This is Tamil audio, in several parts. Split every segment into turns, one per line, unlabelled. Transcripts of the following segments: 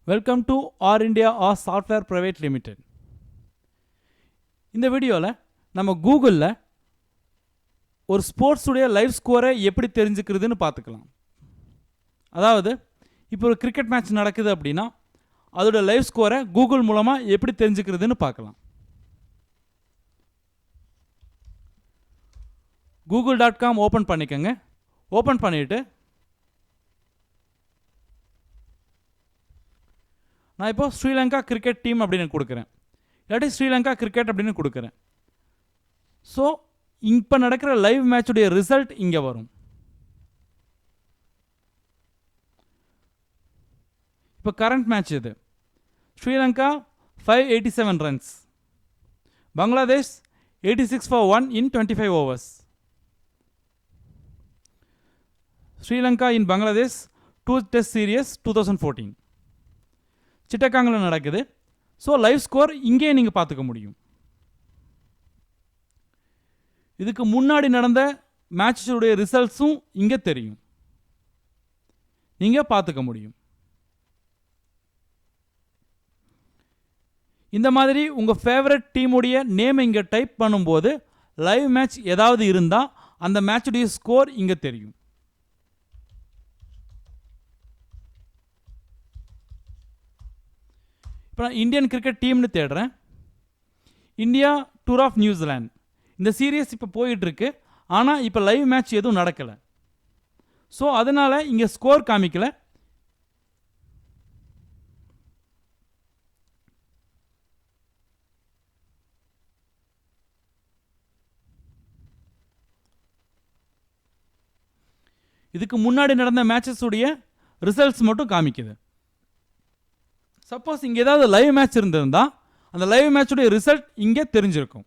Welcome to R India R software private limited. இந்த வீடியோவில் நம்ம கூகுளில் ஒரு ஸ்போர்ட்ஸுடைய லைவ் ஸ்கோரை எப்படி தெரிஞ்சுக்கிறதுன்னு பார்த்துக்கலாம். அதாவது இப்போ ஒரு கிரிக்கெட் மேட்ச் நடக்குது அப்படின்னா அதோட லைவ் ஸ்கோரை கூகுள் மூலமாக எப்படி தெரிஞ்சுக்கிறதுன்னு பார்க்கலாம். google.com ஓப்பன் பண்ணிக்கோங்க. ஓப்பன் பண்ணிவிட்டு நான் இப்போ ஸ்ரீலங்கா கிரிக்கெட் டீம் அப்படின்னு கொடுக்குறேன், இல்லாட்டி ஸ்ரீலங்கா கிரிக்கெட் அப்படின்னு கொடுக்குறேன். ஸோ இப்போ நடக்கிற லைவ் மேட்சுடைய ரிசல்ட் இங்கே வரும். இப்போ கரண்ட் மேட்ச் இது. Sri Lanka 587 runs, Bangladesh 86 for 1 in 25 overs. Sri Lanka in Bangladesh 2 Test Series 2014 சிட்டகாங்கில் நடக்குது. ஸோ லைவ் ஸ்கோர் இங்கே நீங்கள் பார்த்துக்க முடியும். இதுக்கு முன்னாடி நடந்த மேட்சுடைய ரிசல்ட்ஸும் இங்கே தெரியும், நீங்கள் பார்த்துக்க முடியும். இந்த மாதிரி உங்கள் ஃபேவரட் டீமுடைய நேம் இங்கே டைப் பண்ணும்போது லைவ் மேட்ச் ஏதாவது இருந்தால் அந்த மேட்சுடைய ஸ்கோர் இங்கே தெரியும். இப்போ நான் இந்தியன் கிரிக்கெட் டீம்னு தேடுறேன். இந்தியா டூர் ஆஃப் நியூசிலாந்து இந்த சீரியஸ் இப்போ போயிட்டுருக்கு, ஆனால் இப்போ லைவ் மேட்ச் எதுவும் நடக்கலை. ஸோ அதனால் இங்கே ஸ்கோர் காமிக்கல. இதுக்கு முன்னாடி நடந்த மேட்சஸ் உடைய ரிசல்ட்ஸ் மட்டும் காமிக்குது. சப்போஸ் இங்கே ஏதாவது லைவ் மேட்ச் இருந்திருந்தா அந்த லைவ் மேட்சுடைய ரிசல்ட் இங்கே தெரிஞ்சிருக்கும்.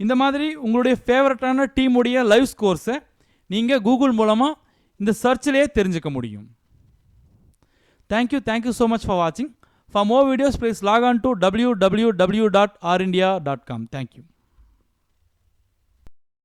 இந்த மாதிரி உங்களுடைய ஃபேவரட்டான டீமுடைய லைவ் ஸ்கோர்ஸை நீங்கள் கூகுள் மூலமாக இந்த சர்ச்சிலேயே தெரிஞ்சுக்க முடியும். தேங்க்யூ ஸோ மச் ஃபார் வாட்சிங். For more videos please lock on to www.rindia.com. Thank you.